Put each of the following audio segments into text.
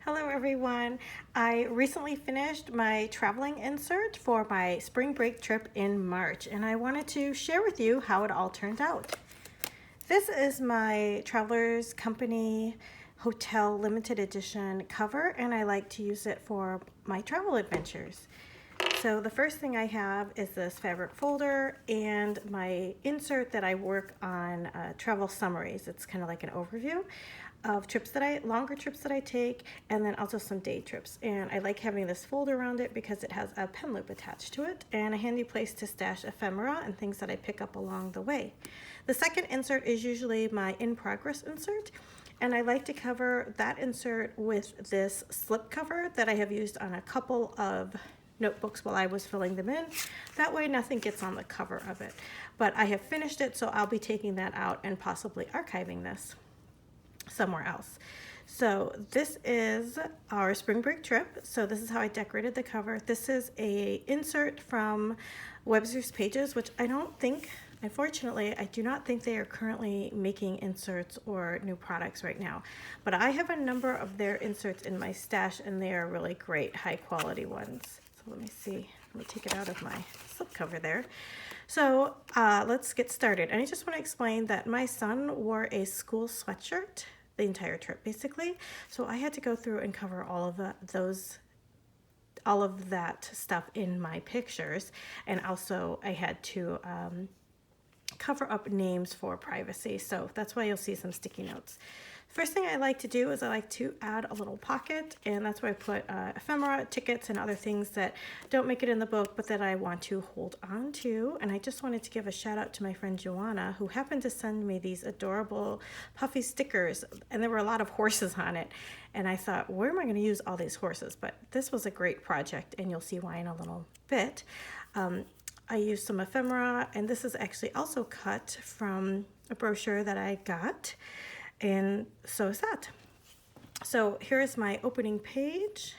Hello everyone. I recently finished my traveling insert for my spring break trip in March, and I wanted to share with you how it all turned out. This is my Travelers Company Hotel Limited Edition cover, and I like to use it for my travel adventures. So the first thing I have is this fabric folder and my insert that I work on travel summaries. It's kind of like an overview of longer trips that I take, and then also some day trips. And I like having this folder around it because it has a pen loop attached to it and a handy place to stash ephemera and things that I pick up along the way. The second insert is usually my in-progress insert, and I like to cover that insert with this slip cover that I have used on a couple of notebooks while I was filling them in. That way nothing gets on the cover of it. But I have finished it, so I'll be taking that out and possibly archiving this somewhere else. So this is our spring break trip. So this is how I decorated the cover. This is a insert from Webster's Pages, which unfortunately, I do not think they are currently making inserts or new products right now. But I have a number of their inserts in my stash, and they are really great, high quality ones. So let me see. Let me take it out of my slipcover there. So let's get started. And I just want to explain that my son wore a school sweatshirt the entire trip, basically. So I had to go through and cover all of that stuff in my pictures, and also I had to cover up names for privacy. So that's why you'll see some sticky notes. First thing I like to do is I like to add a little pocket, and that's where I put ephemera, tickets, and other things that don't make it in the book but that I want to hold on to. And I just wanted to give a shout out to my friend Joanna, who happened to send me these adorable puffy stickers, and there were a lot of horses on it. And I thought, where am I going to use all these horses? But this was a great project, and you'll see why in a little bit. I used some ephemera, and this is actually also cut from a brochure that I got, and so is that. So here is my opening page,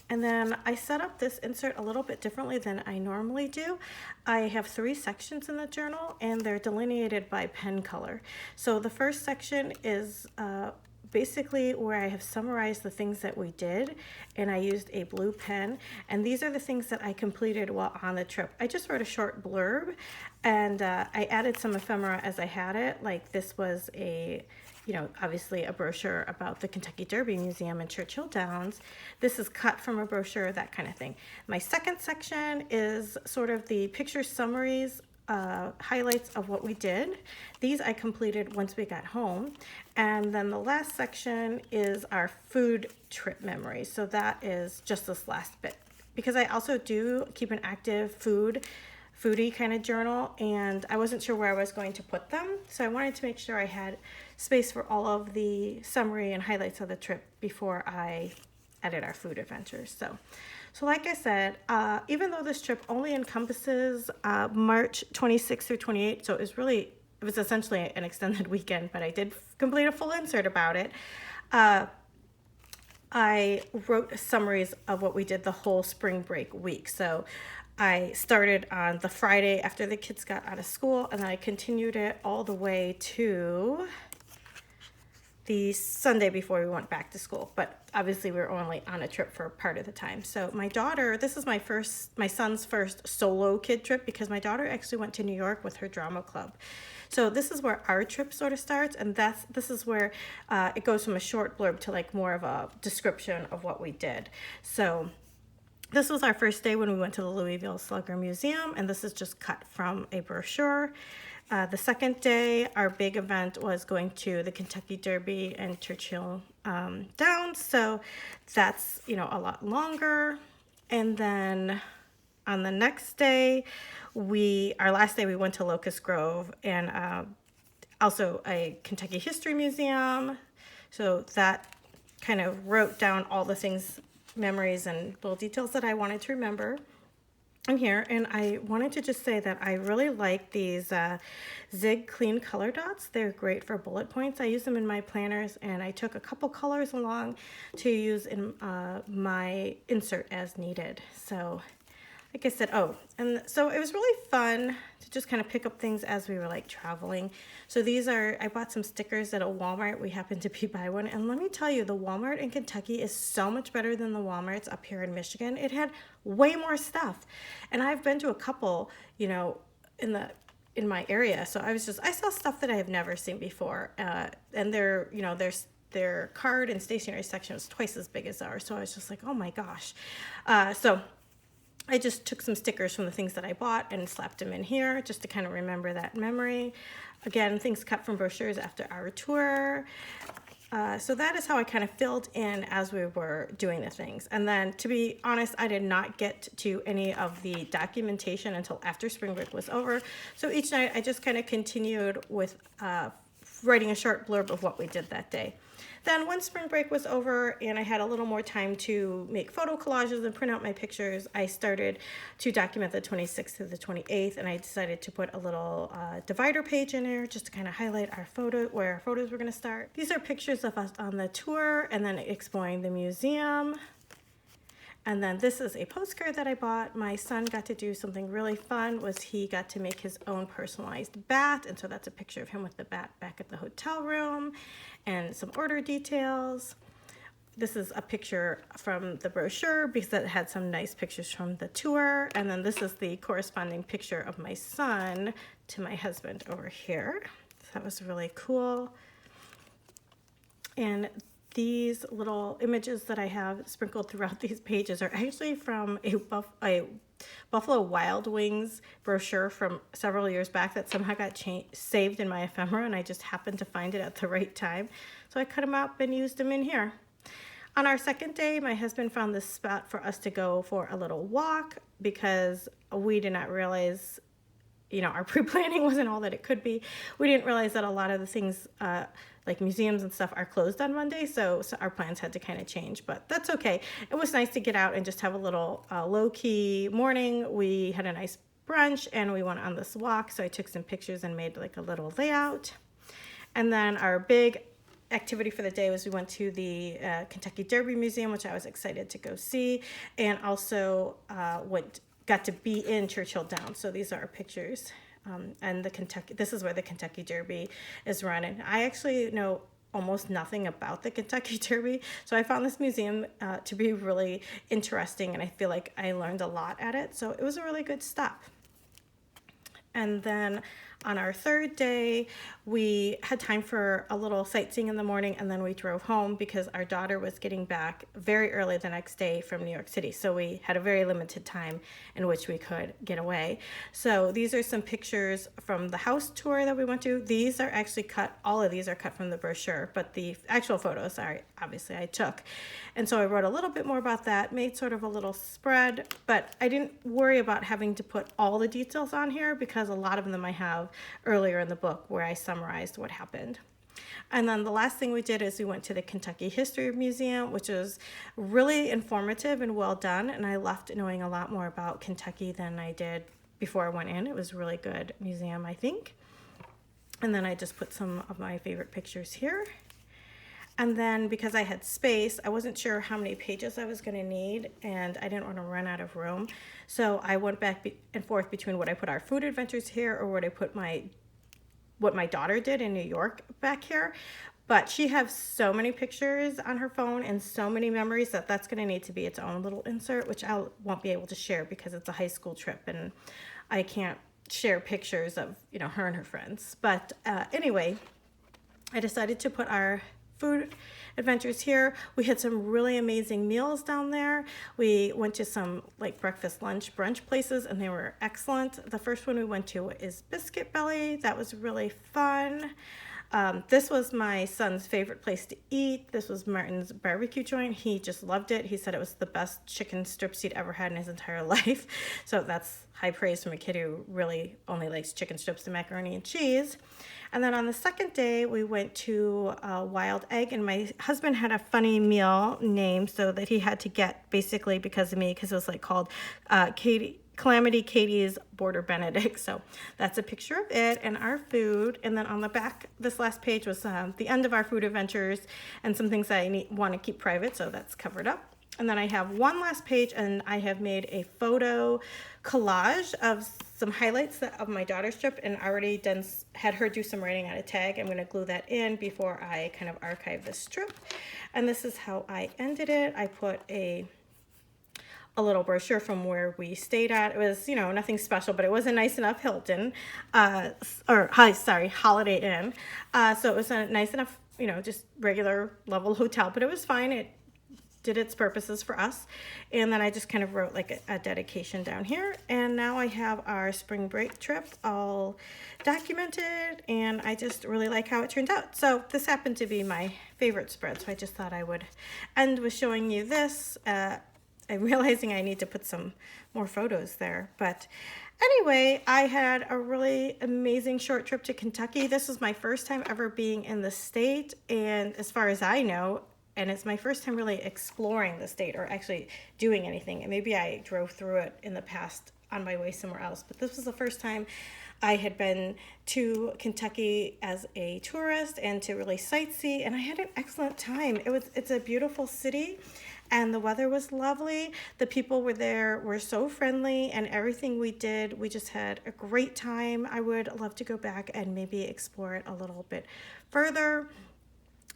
and then I set up this insert a little bit differently than I normally do. I have 3 sections in the journal, and they're delineated by pen color. So the first section is basically where I have summarized the things that we did, and I used a blue pen, and these are the things that I completed while on the trip. I just wrote a short blurb, and I added some ephemera as I had it. Like this was obviously a brochure about the Kentucky Derby Museum in Churchill Downs. This is cut from a brochure, that kind of thing. My second section is sort of the picture summaries, highlights of what we did. These I completed once we got home. And then the last section is our food trip memories. So that is just this last bit, because I also do keep an active foodie kind of journal, and I wasn't sure where I was going to put them. So I wanted to make sure I had space for all of the summary and highlights of the trip before I added our food adventures. So like I said, even though this trip only encompasses March 26th through 28th, so it was essentially an extended weekend, but I did complete a full insert about it. I wrote summaries of what we did the whole spring break week. So I started on the Friday after the kids got out of school, and then I continued it all the way to the Sunday before we went back to school. But obviously we were only on a trip for part of the time. So my daughter, this is my son's first solo kid trip, because my daughter actually went to New York with her drama club. So this is where our trip sort of starts, and this is where it goes from a short blurb to like more of a description of what we did. So this was our first day when we went to the Louisville Slugger Museum, and this is just cut from a brochure. The second day, our big event was going to the Kentucky Derby and Churchill Downs, so that's a lot longer. And then on the next day, our last day, we went to Locust Grove and also a Kentucky History Museum. So that kind of wrote down all the things, memories, and little details that I wanted to remember in here. And I wanted to just say that I really like these Zig Clean color dots. They're great for bullet points. I use them in my planners, and I took a couple colors along to use in my insert as needed. So like I said, oh, and so it was really fun to just kind of pick up things as we were like traveling. So these are, I bought some stickers at a Walmart. We happened to be by one. And let me tell you, the Walmart in Kentucky is so much better than the Walmarts up here in Michigan. It had way more stuff. And I've been to a couple, you know, in my area. So I saw stuff that I have never seen before. And their card and stationery section was twice as big as ours. So I was just like, oh my gosh. So I just took some stickers from the things that I bought and slapped them in here just to kind of remember that memory. Again, things cut from brochures after our tour. So that is how I kind of filled in as we were doing the things. And then, to be honest, I did not get to any of the documentation until after spring break was over. So each night I just kind of continued with writing a short blurb of what we did that day. Then when spring break was over and I had a little more time to make photo collages and print out my pictures, I started to document the 26th to the 28th, and I decided to put a little divider page in there just to kind of highlight where our photos were going to start. These are pictures of us on the tour and then exploring the museum. And then this is a postcard that I bought. My son got to do something really fun, was he got to make his own personalized bat. And so that's a picture of him with the bat back at the hotel room and some order details. This is a picture from the brochure because it had some nice pictures from the tour. And then this is the corresponding picture of my son to my husband over here. So that was really cool. And these little images that I have sprinkled throughout these pages are actually from a Buffalo Wild Wings brochure from several years back that somehow got saved in my ephemera, and I just happened to find it at the right time. So I cut them up and used them in here. On our second day, my husband found this spot for us to go for a little walk because we did not realize, you know, our pre-planning wasn't all that it could be. We didn't realize that a lot of the things like museums and stuff are closed on Monday, so our plans had to kind of change, but that's okay. It was nice to get out and just have a little low-key morning. We had a nice brunch and we went on this walk, so I took some pictures and made like a little layout. And then our big activity for the day was we went to the Kentucky Derby Museum, which I was excited to go see, and also got to be in Churchill Downs. So these are our pictures. And this is where the Kentucky Derby is run. And I actually know almost nothing about the Kentucky Derby. So I found this museum to be really interesting, and I feel like I learned a lot at it. So it was a really good stop. And then on our third day, we had time for a little sightseeing in the morning, and then we drove home because our daughter was getting back very early the next day from New York City. So we had a very limited time in which we could get away. So these are some pictures from the house tour that we went to. These are actually cut, all of these are cut from the brochure, but the actual photos are obviously I took. And so I wrote a little bit more about that, made sort of a little spread, but I didn't worry about having to put all the details on here because a lot of them I have earlier in the book where I summarized what happened. And then the last thing we did is we went to the Kentucky History Museum, which is really informative and well done. And I left knowing a lot more about Kentucky than I did before I went in. It was a really good museum, I think. And then I just put some of my favorite pictures here. And then because I had space, I wasn't sure how many pages I was going to need, and I didn't want to run out of room. So I went back and forth between what I put our food adventures here or what I put what my daughter did in New York back here. But she has so many pictures on her phone and so many memories that that's going to need to be its own little insert, which I won't be able to share because it's a high school trip and I can't share pictures of, you know, her and her friends. But anyway, I decided to put our food adventures here. We had some really amazing meals down there. We went to some like breakfast, lunch, brunch places, and they were excellent. The first one we went to is Biscuit Belly. That was really fun. This was my son's favorite place to eat. This was Martin's barbecue joint. He just loved it. He said it was the best chicken strips he'd ever had in his entire life. So that's high praise from a kid who really only likes chicken strips and macaroni and cheese. And then on the second day, we went to Wild Egg, and my husband had a funny meal name so that he had to get basically because of me, because it was like called Calamity Katie's Border Benedict. So that's a picture of it and our food. And then on the back, this last page was the end of our food adventures and some things that I want to keep private, so that's covered up. And then I have one last page, and I have made a photo collage of some highlights of my daughter's trip, and already had her do some writing on a tag. I'm going to glue that in before I kind of archive this trip. And this is how I ended it. I put a little brochure from where we stayed at. It was, you know, nothing special, but it was a nice enough Hilton, Holiday Inn. So it was a nice enough, you know, just regular level hotel, but it was fine. It did its purposes for us. And then I just kind of wrote like a dedication down here. And now I have our spring break trip all documented, and I just really like how it turned out. So this happened to be my favorite spread, so I just thought I would end with showing you this. I'm realizing I need to put some more photos there. But anyway, I had a really amazing short trip to Kentucky. This was my first time ever being in the state, and as far as I know, and it's my first time really exploring the state or actually doing anything. And maybe I drove through it in the past on my way somewhere else, but this was the first time I had been to Kentucky as a tourist and to really sightsee, and I had an excellent time. It's a beautiful city, and the weather was lovely. The people were so friendly, and everything we did, we just had a great time. I would love to go back and maybe explore it a little bit further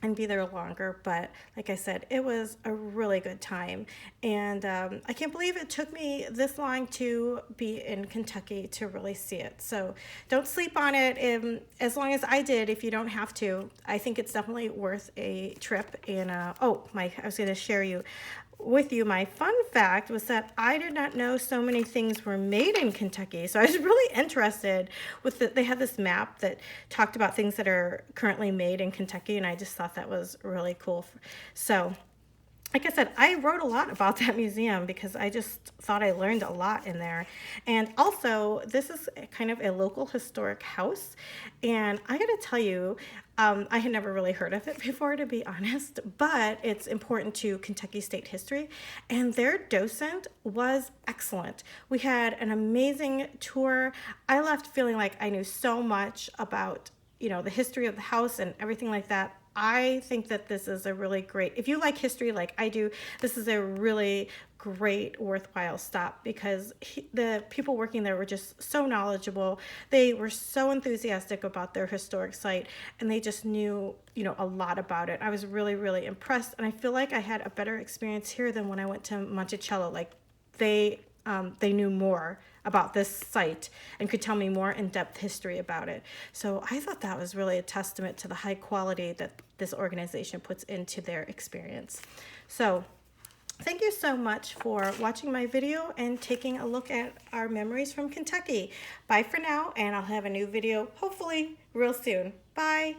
and be there longer, but like I said, it was a really good time, and I can't believe it took me this long to be in Kentucky to really see it. So don't sleep on it. As long as I did, if you don't have to, I think it's definitely worth a trip. And I was going to share with you my fun fact was that I did not know so many things were made in Kentucky. So I was really interested they had this map that talked about things that are currently made in Kentucky, and I just thought that was really cool. So like I said, I wrote a lot about that museum because I just thought I learned a lot in there. And also, this is kind of a local historic house. And I gotta tell you, I had never really heard of it before, to be honest, but it's important to Kentucky state history. And their docent was excellent. We had an amazing tour. I left feeling like I knew so much about, you know, the history of the house and everything like that. I think that this is a really great, if you like history like I do, this is a really great, worthwhile stop, because the people working there were just so knowledgeable. They were so enthusiastic about their historic site, and they just knew, you know, a lot about it. I was really, really impressed, and I feel like I had a better experience here than when I went to Monticello. Like they knew more about this site and could tell me more in-depth history about it. So I thought that was really a testament to the high quality that this organization puts into their experience. So thank you so much for watching my video and taking a look at our memories from Kentucky. Bye for now, and I'll have a new video hopefully real soon. Bye.